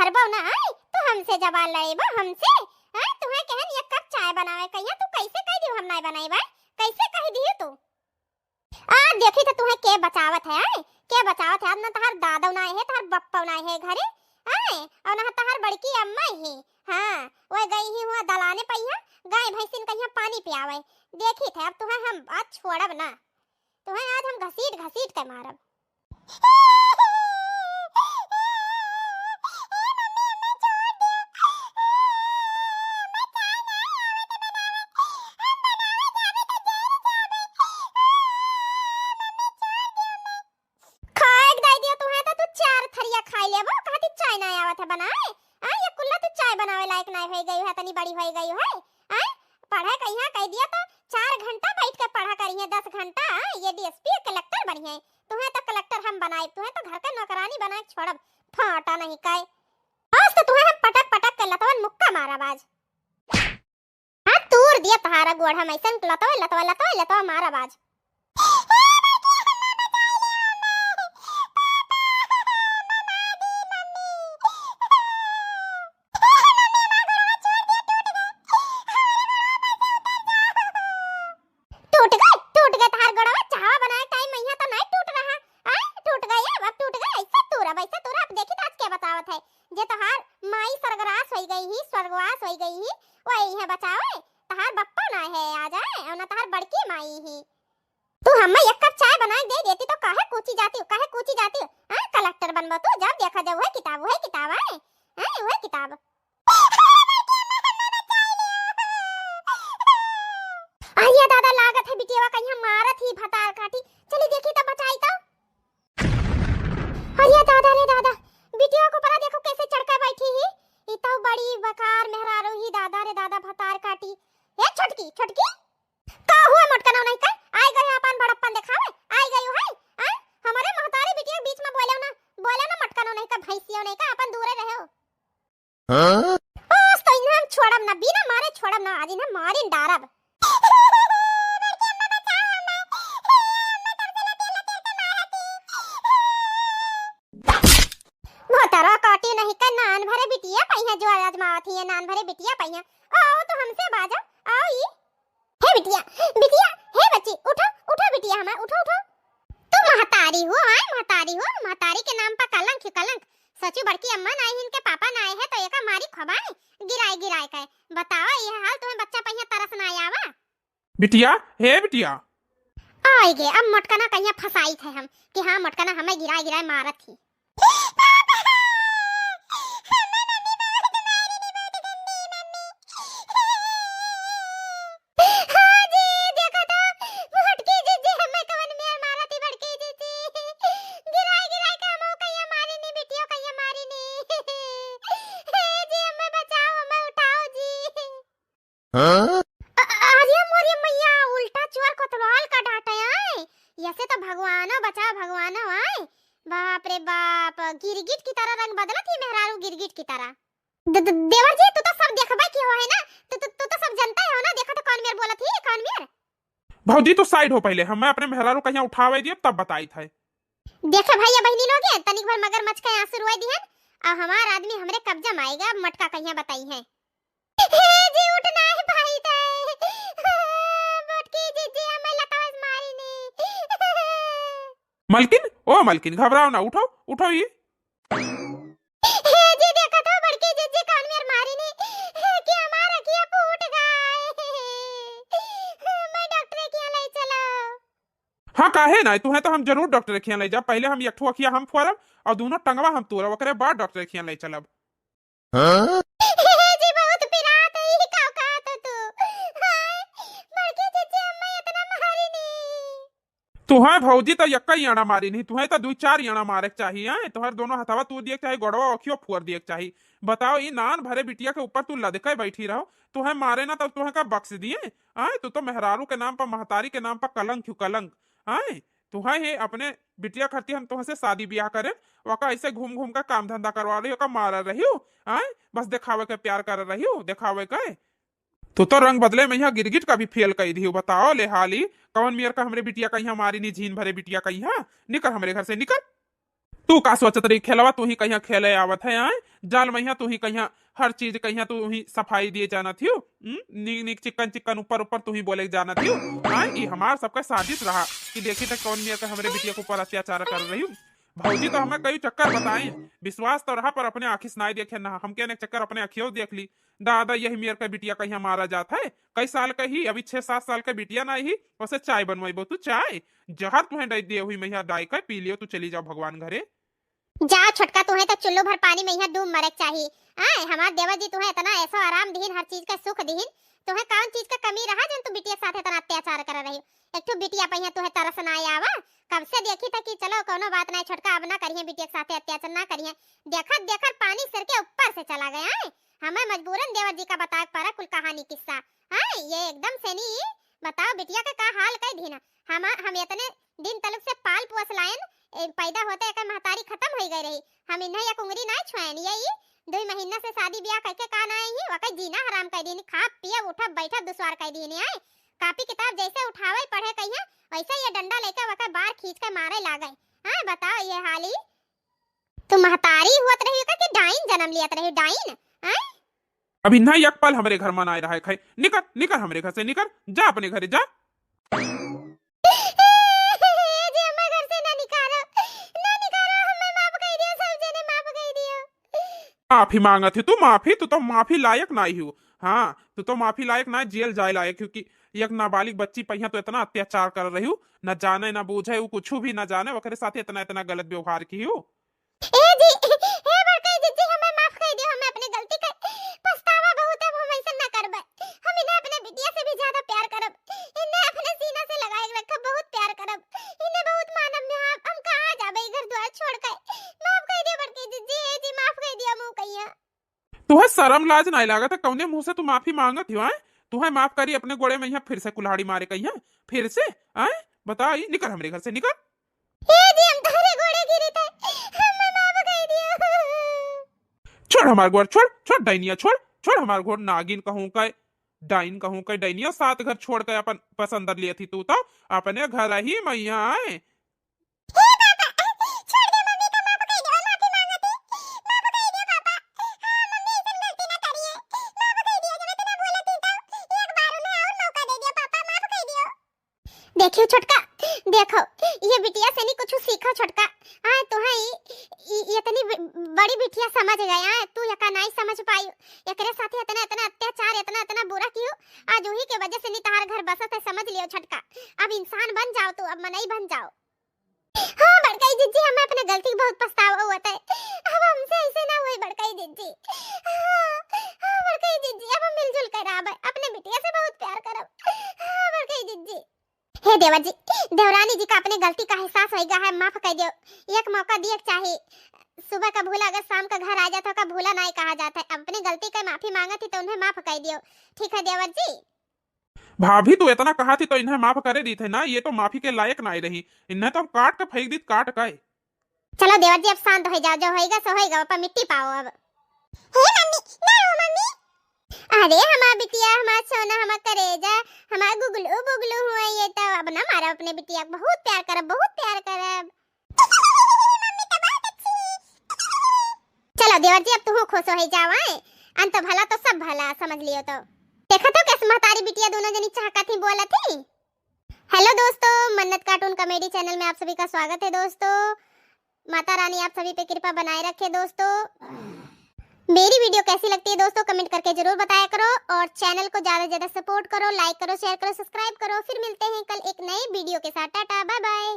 करबो ना आए तो हमसे जवान लड़ेबो हमसे। हां तुम्हें कहन ये कब चाय बनावे कहिया तू कैसे कह दियो हम नहीं बनाई बा कैसे कह दियो तू। आ देखी तो तुम्हें के बचावत है आए के बचावत है ना तहार दादा ना है तहार बप्पा ना है घरे आए और ना तहार बड़की अम्मा ही। हां वो गई ही हुआ दलाने पहिया गाय भैंसिन कहिया पानी पियावे देखी थे अब तुम्हें हम आज छोड़ब ना तुम्हें आज हम घसीट घसीट के मारब। बड़ी हो गई है हैं पढ़े कहिया कह दिया तो 4 घंटा बैठ के पढ़ा करिए 10 घंटा ये डीएसपी कलेक्टर बनिए तुम्हें तो कलेक्टर हम बनाए तुम्हें तो घर के नौकरानी बना के छोड़ब फाटा नहीं काए आज तो तुम्हें हम पटक पटक के लतवन मुक्का मारा बाज। हां तूर दिया तहारा गोड़ हम ऐसन लतवा मारा बाज। तू हमें एक कप चाय बना दे देती तो काहे कूची जाती हां कलेक्टर बनबो तू जब देखा जाओ है किताब है हां वो किताब। आया दादा लागत है बिटिया कहीं मारत ही भतार काटी चली देखी तो बचाई तो। आया दादा रे दादा बिटिया को परा देखो कैसे चढ़का बैठी ही ई तो बड़ी बकार मेहरारू ही दादा रे दादा भतार काटी ए छटकी का हुआ मटकना नहीं का आई गई अपन बड़प्पन दिखावे आई गई है हां हमारे महतारी बिटिया बीच में बोले ना मटकनो नहीं का भैंसियो नहीं का अपन दूरे रहो। हां बस तो इन्हें हम छोड़ब ना बिना मारे छोड़ब ना आज इन्हें मारिन डारब। मोतरा काटी नहीं का नान भरे बिटिया पहिया जो आजमावत है नान भरे बिटिया पहिया आओ तो हमसे बाजा आओ ये हे बिटिया हे बच्ची उठो बिटिया हमार उठो तुम महतारी हो महतारी के नाम पर कलंक सचू बड़की अम्मा ना है इनके पापा ना है तो एका मारी खबाए गिराए के बताओ ये हाल तुम्हें बच्चा पहिया तरस ना आवा। बिटिया हे बिटिया आई गे अब मटकना कहिया फसाई थे हम कि हां मटकना हमें गिराए मारत थी। आर्या मोरी मैया उल्टा चोर कोतवाल का डांटा है ऐसे तो भगवानो बचा भगवानो आए बाप रे बाप गिरगिट की तरह रंग बदलत है मेहरारू गिरगिट की तरह। देवर जी तू तो सब देखबा की हो है ना तू तो सब जानता है हो ना देखा तो कौन मेर बोलत है कौन मेर। भौजी तो साइड हो पहले हम अपने मेहरारू कहीं उठावे दिए तब बताई था। देखे भैया बहनी लोग हैं तनिक भर मगरमच्छ का आंसू रोए दिहन अब हमार आदमी हमरे कब्जा में आएगा मटका कहिया बताई है। हे जी उठना है भाई बटकी जी हमें लतावस मारी ने मलकिन घबराओ ना उठो ये हे जी देखा तो बड़की जी कौन मेर मारी ने कि हमारा किया फूट गए मैं डॉक्टर के यहाँ ले चलो। हाँ काहे ना तुम्हें तो हम जरूर डॉक्टर के यहाँ ले जा पहले हम एक ठो अखिया हम फोरब और दोनों टंगवा हम तोड़ब ओकरे बाद डॉक्टर के यहाँ ले चलब। हां जी बहुत पिरात है का तो तू हाय बड़की जी हमें इतना मारी नहीं। तुहे भौजी तो यक्का याना मारी नहीं तुहे तो 2-4 याना मारे चाहिए तुहर दोनों हथवा तू दिए चाहिए गोड़वा अखियो फोड़ दिए चाहिए। बताओ ये नान भरे बिटिया के ऊपर तू लदके बैठी रहो तुहे मारे ना तब तुहे का बख्श दिए आए तू तो मेहरारू के नाम पर महतारी के नाम पर कलंक आए तुहे हे अपने बिटिया खती हम तुहे से शादी ब्याह करे वका ऐसे घूम घूम का काम धंधा करवा रही हो मारा रही हो आए बस दिखावे के प्यार कर रही हो दिखावे के तू तो रंग बदले में यहाँ गिरगिट का भी फेल कही दी बताओ ले हाली कौन मियर का हमरे बिटिया का यहाँ मारी नहीं झीन भरे बिटिया का यहाँ निकल हमरे घर से निकल तू का सोचत रही खेलवा तू ही कहीं खेले आवत है आए जाल मैया तू ही कहीं हर चीज कहीं तू ही सफाई दिए जाना थियो नीक नीक चिकन चिकन ऊपर ऊपर तू ही बोले जाना थियो आए ये हमार सबका साजिश रहा कि देखी तक कौन मिया हमारे बिटिया के ऊपर अत्याचार कर रही हूँ भौजी तो हमें कई चक्कर बताए विश्वास तो रहा पर अपने आंखी सुनाई देखे ना हम कहने चक्कर अपने आंखियों देख ली दादा यही मेयर का बिटिया कहीं मारा जाता है कई साल का ही अभी 6-7 साल का बिटिया ना ही उसे चाय बनवाई तू चाय जहर तुम्हें डाई दे हुई मैया डाई कर पी लियो तू चली जाओ भगवान घरे जा छोटका तुम्हें तो चुल्लू भर पानी में यहाँ डूब मरक चाहिए आए हमार देवर जी तुम्हें इतना ऐसा आराम दीन हर चीज का सुख दीन तुम्हें कौन चीज का कमी रहा जब तुम बिटिया साथ इतना अत्याचार कर रही एक तो बिटिया पहिया तुम्हें तरस ना आवा कब से देखी था कि चलो कोनो बात नहीं छोटका अब ना करिए बिटिया के साथ अत्याचार ना करिए देखत देखत पानी सिर के ऊपर से चला गया है हमें मजबूरन देवर जी का बता पड़ा कुल कहानी किस्सा हां ये एकदम से नहीं बताओ बिटिया का हाल कई दीना हम इतने दिन तलक से पाल पोस लायन पैदा होते एक महतारी खत्म हो गई रही हम इन्हें एक उंगली ना छुआन यही 2 महीना से शादी ब्याह करके कान आए ही वकई जीना हराम कर दीनी खा पिया उठा बैठा दुश्वार कर दीनी आए कॉपी किताब जैसे उठावे पढ़े कहिया वैसे ये डंडा लेकर वकई बाहर खींच कर मारे लागे हां बताओ ये हाली तुम महतारी हुत रही का कि डाइन जन्म लिया रही डाइन हां अभी ना एक पल हमारे घर में आए रहा है खाई निकल निकल हमारे घर से निकल जा अपने घरे जा माफी मांगा थी तू तो माफी लायक ना ही हो हाँ तू तो माफी लायक ना जेल जाए लायक क्योंकि एक नाबालिग बच्ची पहिया तो इतना अत्याचार कर रही हूँ न जाने न बूझे वो कुछ भी न जाने वकरे साथ इतना इतना गलत व्यवहार की हो ए जी ए बड़का जी हमें माफ कर दियो हमें अपनी गलती का पछतावा बहुत है हम ऐसा ना करबे हम इन्हें अपने बिटिया से भी ज्यादा प्यार करब इन्हें अपने सीना से लगाए रखब बहुत प्यार करब इन्हें बहुत मानब में हम कहां जाबे घर द्वार छोड़ के माफ कर दियो बड़के जी ए जी माफ कर दियो मु कहिया तुम्हें शर्म लाज नहीं लागत कौने मुंह से तू माफी मांगत हो तुम्हें माफ करी अपने गोड़े में यहाँ फिर से कुल्हाड़ी मारे कहिया फिर से आए बता निकल हमारे घर से निकल ए जी हम तारे घोड़े गिरी थे हमें माफ कर दियो छोड़ हमार गोड़ छोड़ डाइनिया छोड़ हमार गोड़ नागिन कहूं का डाइन कहूं का डाइनिया 7 घर छोड़ के अपन पसंद लिए थी तू तो अपने घर ही मैया आए देखियो छोटका देखो ये बिटिया से नहीं कुछ सीखो छोटका हां तो है इतनी बड़ी बिटिया समझ गया तू यका नहीं समझ पाई एकरे साथे इतना इतना अत्याचार इतना इतना बुरा कियो आज वही के वजह से नहीं तार घर बसत है समझ लियो छोटका अब इंसान बन जाओ तू अब मनई बन जाओ हां बड़काई जीजी हमें अपने गलती बहुत पछतावा हुआ है अब हमसे ऐसे ना हुई बड़काई जीजी हां बड़काई जीजी अब हम मिलजुल कर आबे अपने बिटिया से बहुत प्यार करब हां बड़काई जीजी हे देवर जी देवरानी जी का अपने गलती का एहसास होएगा है माफ कर दियो एक मौका दिए चाहिए सुबह का भूला अगर शाम का घर आ जाता का भूला नहीं कहा जाता है अपनी गलती का माफी मांगा थी तो उन्हें माफ कर दियो ठीक है देवर जी भाभी तू इतना कहा थी तो इन्हें माफ करे दी थे ना ये तो माफी के लायक ना रही इन्हें तो काट के फेंक दी काट के चलो देवर जी अब शांत हो जाओ जो होएगा सो होएगा ऊपर मिट्टी पाओ अब हे मम्मी ना रो मम्मी अरे हमार बिटिया हमार सोना हमार करेजा हमार गुगलू बुगलू हुआ ये तो अब ना मारा अपने बिटिया बहुत प्यार करब चलो देवर जी अब तू खुश हो जाओ अंत भला तो सब भला समझ लियो तो देखा तो कैसे महतारी बिटिया दोनों जनी चाहका थी बोला थी हेलो दोस्तों मन्नत कार्टून कॉमेडी चैनल में आप सभी का स्वागत है दोस्तों माता रानी आप सभी पे कृपा बनाए रखे दोस्तों मेरी वीडियो कैसी लगती है दोस्तों कमेंट करके जरूर बताया करो और चैनल को ज्यादा से ज्यादा सपोर्ट करो लाइक करो शेयर करो सब्सक्राइब करो फिर मिलते हैं कल एक नए वीडियो के साथ टाटा बाय बाय।